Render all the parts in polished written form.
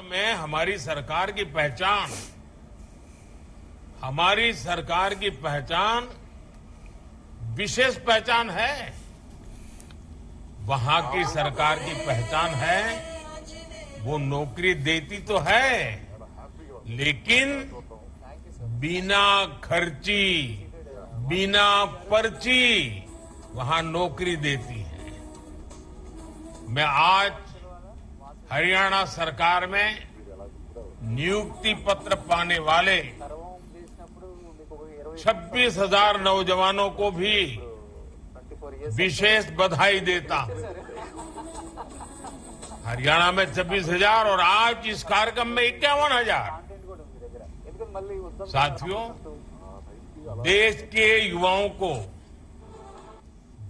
में हमारी सरकार की पहचान विशेष पहचान है। वहां की सरकार की पहचान है, वो नौकरी देती तो है, लेकिन बिना खर्ची, बिना पर्ची वहां नौकरी देती है। मैं आज हरियाणा सरकार में नियुक्ति पत्र पाने वाले 26,000 नौजवानों को भी विशेष बधाई देता हूं। हरियाणा में 26,000 और आज इस कार्यक्रम में 51,000। साथियों, देश के युवाओं को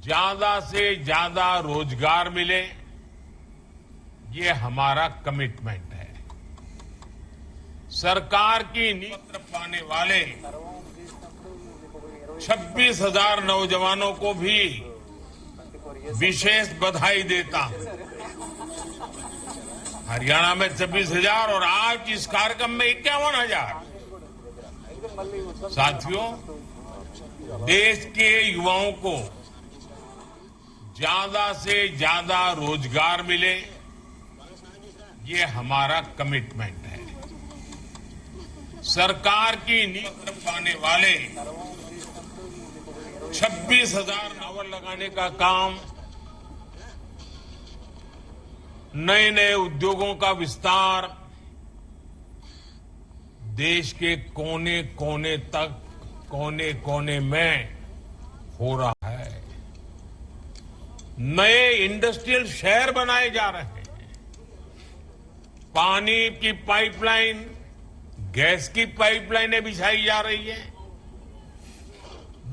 ज्यादा से ज्यादा रोजगार मिले, ये हमारा कमिटमेंट है। सरकार की नीति पाने वाले 26,000 नौजवानों को भी विशेष बधाई देता हूं। हरियाणा में 26,000 और आज इस कार्यक्रम में 51,000। साथियों, देश के युवाओं को ज्यादा से ज्यादा रोजगार मिले, ये हमारा कमिटमेंट है। सरकार की नीति पाने वाले 26,000 टावर लगाने का काम, नए नए उद्योगों का विस्तार देश के कोने कोने तक, कोने कोने में हो रहा है। नए इंडस्ट्रियल शहर बनाए जा रहे हैं। पानी की पाइपलाइन, गैस की पाइपलाइनें बिछाई जा रही है।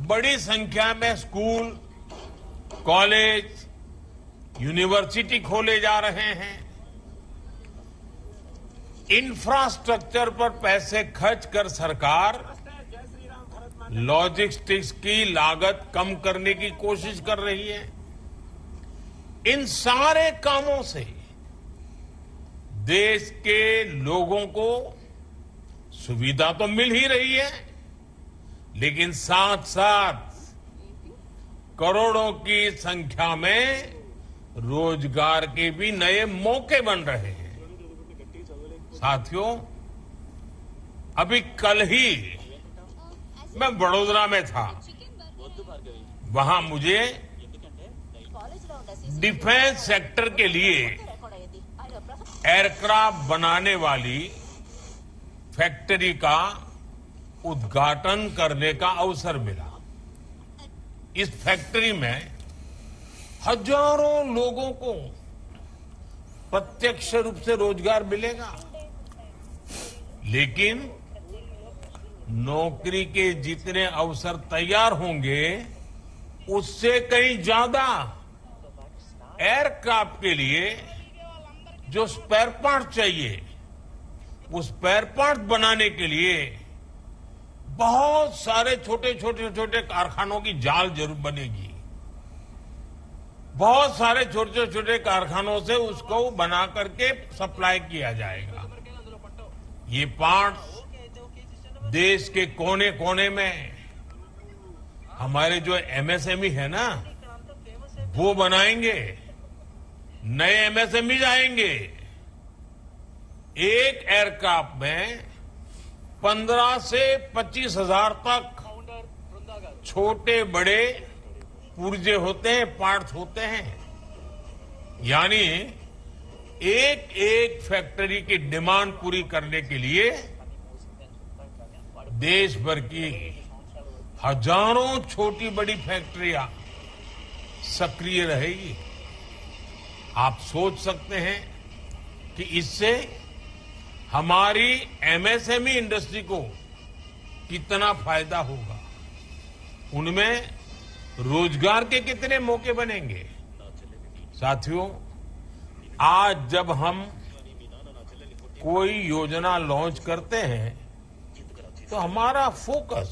बड़ी संख्या में स्कूल, कॉलेज, यूनिवर्सिटी खोले जा रहे हैं। इंफ्रास्ट्रक्चर पर पैसे खर्च कर सरकार लॉजिस्टिक्स की लागत कम करने की कोशिश कर रही है। इन सारे कामों से देश के लोगों को सुविधा तो मिल ही रही है, लेकिन साथ साथ करोड़ों की संख्या में रोजगार के भी नए मौके बन रहे हैं। साथियों, अभी कल ही मैं बड़ौदा में था। वहां मुझे डिफेंस सेक्टर के लिए एयरक्राफ्ट बनाने वाली फैक्ट्री का उद्घाटन करने का अवसर मिला। इस फैक्ट्री में हजारों लोगों को प्रत्यक्ष रूप से रोजगार मिलेगा, लेकिन नौकरी के जितने अवसर तैयार होंगे, उससे कहीं ज्यादा एयरक्राफ्ट के लिए जो स्पेयर पार्ट चाहिए, उस स्पेयर पार्ट बनाने के लिए बहुत सारे छोटे छोटे कारखानों की जाल जरूर बनेगी। बहुत सारे छोटे छोटे कारखानों से उसको बना करके सप्लाई किया जाएगा। ये पार्ट्स देश के कोने कोने में हमारे जो एमएसएमई है ना, वो बनाएंगे। नए एमएसएमई आएंगे। एक एयरक्राफ्ट में 15 से 25,000 तक छोटे बड़े पुर्जे होते हैं, पार्ट्स होते हैं। यानी एक एक फैक्ट्री की डिमांड पूरी करने के लिए देश भर की हजारों छोटी बड़ी फैक्ट्रियां सक्रिय रहेगी। आप सोच सकते हैं कि इससे हमारी एमएसएमई इंडस्ट्री को कितना फायदा होगा, उनमें रोजगार के कितने मौके बनेंगे। साथियों, आज जब हम कोई योजना लॉन्च करते हैं तो हमारा फोकस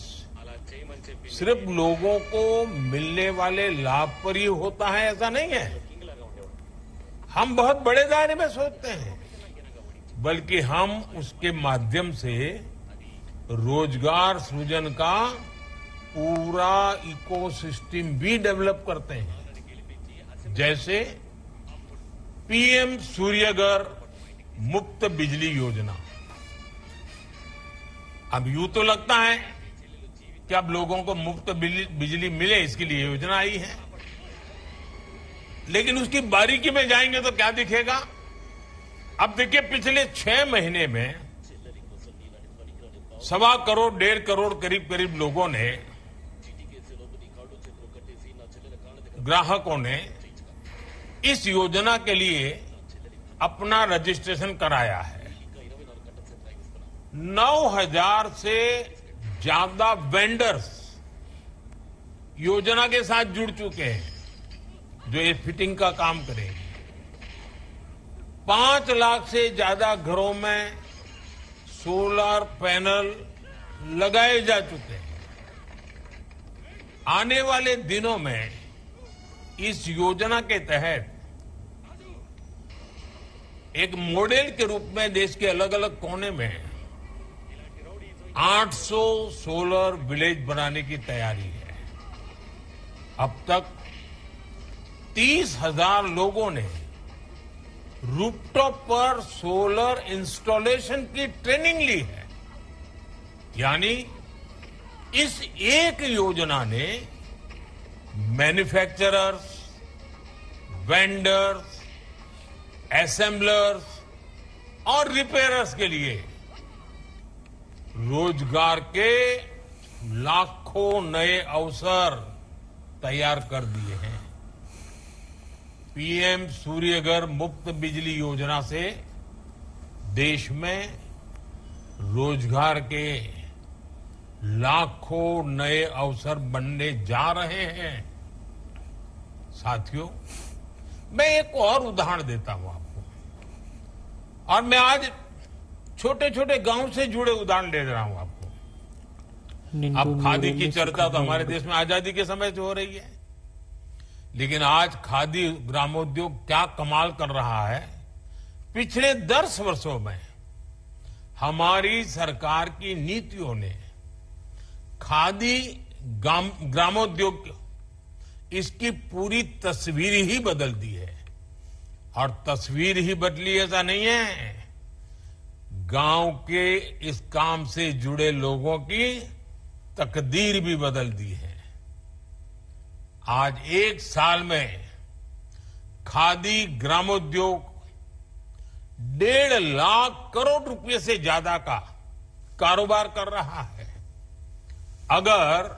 सिर्फ लोगों को मिलने वाले लाभ पर ही होता है, ऐसा नहीं है। हम बहुत बड़े दायरे में सोचते हैं। बल्कि हम उसके माध्यम से रोजगार सृजन का पूरा इकोसिस्टम भी डेवलप करते हैं। जैसे पीएम सूर्यघर मुफ्त बिजली योजना। अब यूं तो लगता है कि अब लोगों को मुफ्त बिजली मिले, इसके लिए योजना आई है, लेकिन उसकी बारीकी में जाएंगे तो क्या दिखेगा। अब देखिए, पिछले 6 महीने में 1.25 करोड़ 1.5 करोड़ करीब लोगों ने, ग्राहकों ने इस योजना के लिए अपना रजिस्ट्रेशन कराया है। 9,000 से ज्यादा वेंडर्स योजना के साथ जुड़ चुके हैं जो ये फिटिंग का काम करेंगे। 5 लाख से ज्यादा घरों में सोलर पैनल लगाए जा चुके हैं। आने वाले दिनों में इस योजना के तहत एक मॉडल के रूप में देश के अलग अलग कोने में 800 सोलर विलेज बनाने की तैयारी है। अब तक 30,000 लोगों ने रूफटॉप पर सोलर इंस्टॉलेशन की ट्रेनिंग ली है। यानी इस एक योजना ने मैन्युफैक्चरर्स, वेंडर्स, असेंबलर्स और रिपेयरर्स के लिए रोजगार के लाखों नए अवसर तैयार कर दिए हैं। पीएम सूर्यघर मुफ्त बिजली योजना से देश में रोजगार के लाखों नए अवसर बनने जा रहे हैं। साथियों, मैं एक और उदाहरण देता हूं आपको, और मैं आज छोटे छोटे गांव से जुड़े उदाहरण दे रहा हूं आपको। अब खादी की चर्चा तो हमारे देश में आजादी के समय से हो रही है, लेकिन आज खादी ग्रामोद्योग क्या कमाल कर रहा है। पिछले 10 वर्षों में हमारी सरकार की नीतियों ने खादी ग्रामोद्योग, इसकी पूरी तस्वीर ही बदल दी है। और तस्वीर ही बदली ऐसा नहीं है, गांव के इस काम से जुड़े लोगों की तकदीर भी बदल दी है। आज 1 साल में खादी ग्रामोद्योग 1.5 लाख करोड़ रुपए से ज्यादा का कारोबार कर रहा है। अगर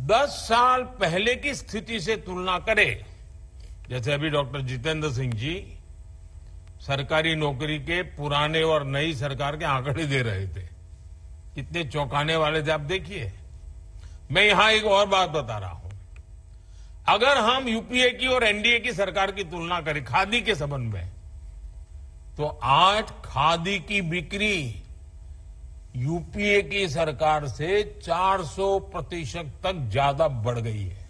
10 साल पहले की स्थिति से तुलना करें, जैसे अभी डॉक्टर जितेंद्र सिंह जी सरकारी नौकरी के पुराने और नई सरकार के आंकड़े दे रहे थे, कितने चौंकाने वाले थे आप देखिए। मैं यहां एक और बात बता रहा हूं, अगर हम यूपीए की और एनडीए की सरकार की तुलना करें खादी के संबंध में, तो आज खादी की बिक्री यूपीए की सरकार से 400% तक ज्यादा बढ़ गई है।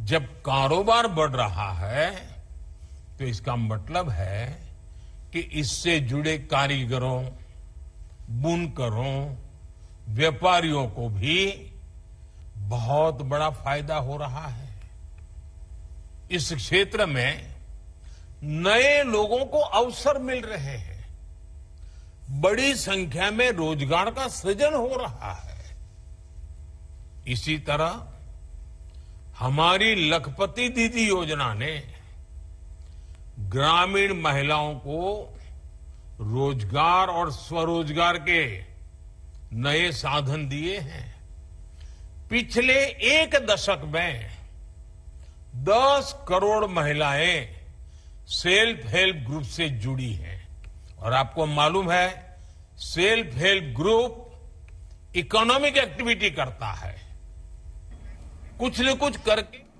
जब कारोबार बढ़ रहा है तो इसका मतलब है कि इससे जुड़े कारीगरों, बुनकरों, व्यापारियों को भी बहुत बड़ा फायदा हो रहा है। इस क्षेत्र में नए लोगों को अवसर मिल रहे हैं, बड़ी संख्या में रोजगार का सृजन हो रहा है। इसी तरह हमारी लखपति दीदी योजना ने ग्रामीण महिलाओं को रोजगार और स्वरोजगार के नए साधन दिए हैं। पिछले 1 दशक में 10 करोड़ महिलाएं सेल्फ हेल्प ग्रुप से जुड़ी हैं। और आपको मालूम है, self help group economic activity करता है, कुछ न कुछ करके